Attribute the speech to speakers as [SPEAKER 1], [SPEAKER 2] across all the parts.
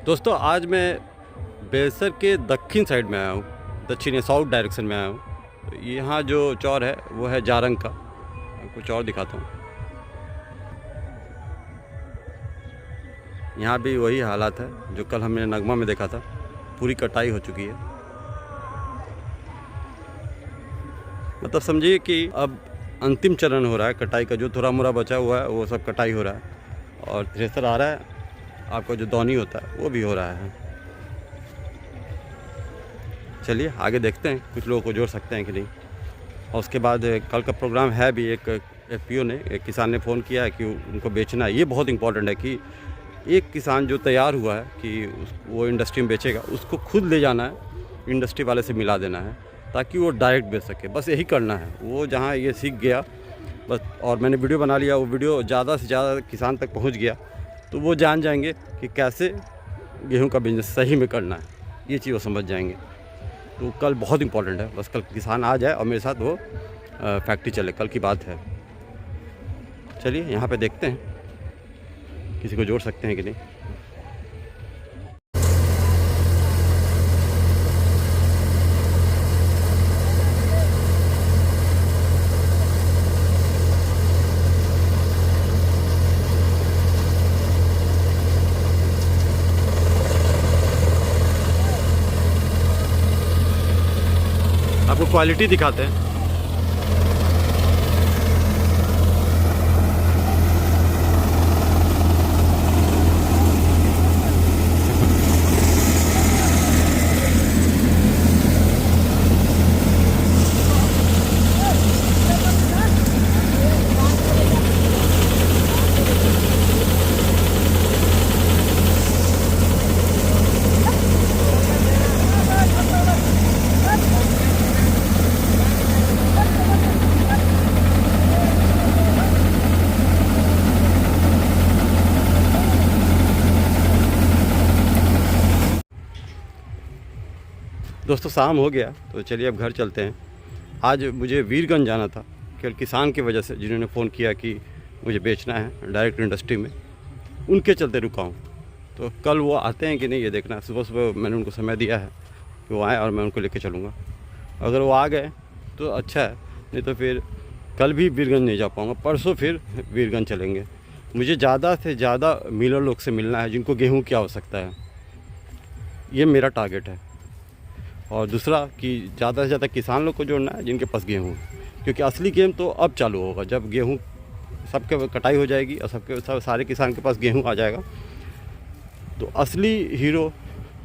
[SPEAKER 1] दोस्तों आज मैं बेलसर के दक्षिण साइड में आया हूँ, दक्षिण या साउथ डायरेक्शन में आया हूँ। तो यहाँ जो चौर है वो है जारंग का। आपको चौर दिखाता हूँ। यहाँ भी वही हालात है जो कल हमने नगमा में देखा था, पूरी कटाई हो चुकी है। मतलब समझिए कि अब अंतिम चरण हो रहा है कटाई का। जो थोड़ा मोड़ा बचा हुआ है वो सब कटाई हो रहा है और थ्रेसर आ रहा है। आपका जो दौनी होता है वो भी हो रहा है। चलिए आगे देखते हैं, कुछ लोगों को जोड़ सकते हैं कि नहीं। और उसके बाद कल का प्रोग्राम है भी। एक एफपीओ ने, एक किसान ने फ़ोन किया है कि उनको बेचना है। ये बहुत इंपॉर्टेंट है कि एक किसान जो तैयार हुआ है कि वो इंडस्ट्री में बेचेगा, उसको खुद ले जाना है, इंडस्ट्री वाले से मिला देना है ताकि वो डायरेक्ट बेच सके। बस यही करना है। वो जहाँ ये सीख गया बस, और मैंने वीडियो बना लिया, वो वीडियो ज़्यादा से ज़्यादा किसान तक पहुँच गया तो वो जान जाएंगे कि कैसे गेहूं का बिज़नेस सही में करना है। ये चीज़ वो समझ जाएंगे। तो कल बहुत इंपॉर्टेंट है। बस कल किसान आ जाए और मेरे साथ वो फैक्ट्री चले, कल की बात है। चलिए यहाँ पे देखते हैं किसी को जोड़ सकते हैं कि नहीं। आपको क्वालिटी दिखाते हैं। दोस्तों शाम हो गया तो चलिए अब घर चलते हैं। आज मुझे वीरगंज जाना था, केवल किसान की वजह से, जिन्होंने फ़ोन किया कि मुझे बेचना है डायरेक्ट इंडस्ट्री में, उनके चलते रुका हूँ। तो कल वो आते हैं कि नहीं ये देखना है। सुबह सुबह मैंने उनको समय दिया है कि वो आए और मैं उनको लेके चलूँगा। अगर वो आ गए तो अच्छा है, नहीं तो फिर कल भी वीरगंज नहीं जा पाऊँगा। परसों फिर वीरगंज चलेंगे। मुझे ज़्यादा से ज़्यादा मिलर लोग से मिलना है जिनको गेहूँ की आवश्यकता है। ये मेरा टारगेट है। और दूसरा कि ज़्यादा से ज़्यादा किसान लोग को जोड़ना है जिनके पास गेहूँ, क्योंकि असली गेम तो अब चालू होगा जब गेहूँ सबके कटाई हो जाएगी और सब सारे किसान के पास गेहूँ आ जाएगा। तो असली हीरो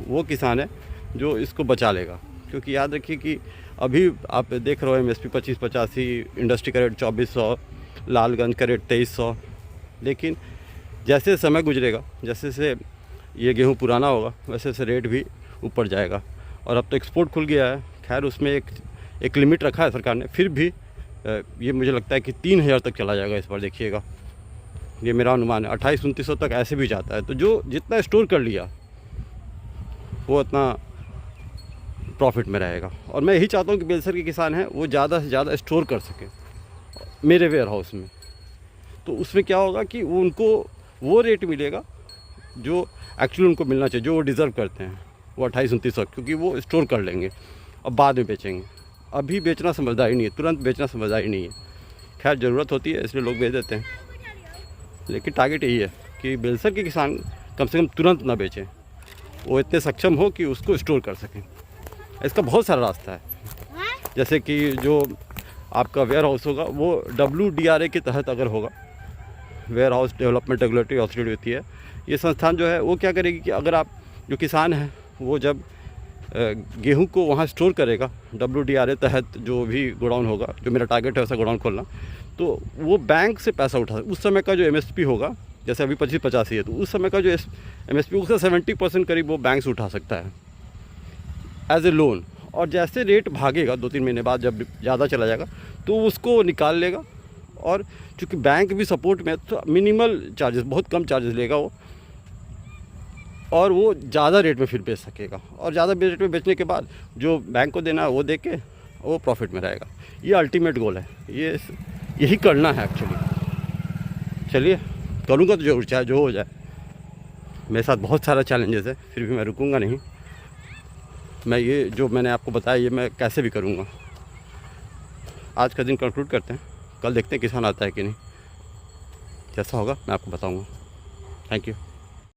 [SPEAKER 1] वो किसान है जो इसको बचा लेगा। क्योंकि याद रखिए कि अभी आप देख रहे हो MSP 2585, इंडस्ट्री का रेट 2400, लालगंज का रेट 2300। लेकिन जैसे समय गुजरेगा, जैसे जैसे ये गेहूँ पुराना होगा, वैसे वैसे रेट भी ऊपर जाएगा। और अब तो एक्सपोर्ट खुल गया है। खैर उसमें एक लिमिट रखा है सरकार ने, फिर भी ये मुझे लगता है कि 3000 तक चला जाएगा इस बार। देखिएगा, ये मेरा अनुमान है। 2800-2900 तक ऐसे भी जाता है। तो जो जितना स्टोर कर लिया वो उतना प्रॉफिट में रहेगा। और मैं यही चाहता हूँ कि बेलसर के किसान हैं वो ज़्यादा से ज़्यादा स्टोर कर सकें मेरे वेयर हाउस में। तो उसमें क्या होगा कि उनको वो रेट मिलेगा जो एक्चुअली उनको मिलना चाहिए, जो वो डिज़र्व करते हैं। वो 2800-2900, क्योंकि वो स्टोर कर लेंगे और बाद में बेचेंगे। अभी बेचना समझदारी नहीं है, तुरंत बेचना समझदारी नहीं है। खैर ज़रूरत होती है इसलिए लोग बेच देते हैं, लेकिन टारगेट यही है कि बेलसर के किसान कम से कम तुरंत ना बेचें। वो इतने सक्षम हो कि उसको स्टोर कर सकें। इसका बहुत सारा रास्ता है। जैसे कि जो आपका वेयर हाउस होगा वो WDRA के तहत अगर होगा, warehouse development regulatory authority होती है। ये संस्थान जो है वो क्या करेगी कि अगर आप जो किसान हैं वो जब गेहूं को वहाँ स्टोर करेगा, WDRA तहत जो भी गोडाउन होगा, जो मेरा टारगेट है वैसा गोडाउन खोलना, तो वो बैंक से पैसा उठा। उस समय का जो MSP होगा, जैसे अभी 25-85 है, तो उस समय का जो MSP उसका 70% करीब वो बैंक से उठा सकता है एज ए लोन। और जैसे रेट भागेगा 2-3 महीने बाद, जब ज़्यादा चला जाएगा, तो उसको निकाल लेगा। और चूँकि बैंक भी सपोर्ट में है तो मिनिमल चार्जेस, बहुत कम चार्जेस लेगा वो, और वो ज़्यादा रेट में फिर बेच सकेगा। और ज़्यादा रेट में बेचने के बाद जो बैंक को देना है वो दे के वो प्रॉफिट में रहेगा। ये अल्टीमेट गोल है, यही करना है एक्चुअली। चलिए करूँगा तो जरूर, चाहे जो हो जाए। मेरे साथ बहुत सारा चैलेंजेस है, फिर भी मैं रुकूंगा नहीं। मैं ये जो मैंने आपको बताया ये मैं कैसे भी करूँगा। आज का दिन कंक्लूड करते हैं, कल देखते हैं किसान आता है कि नहीं। जैसा होगा मैं आपको बताऊँगा। Thank you.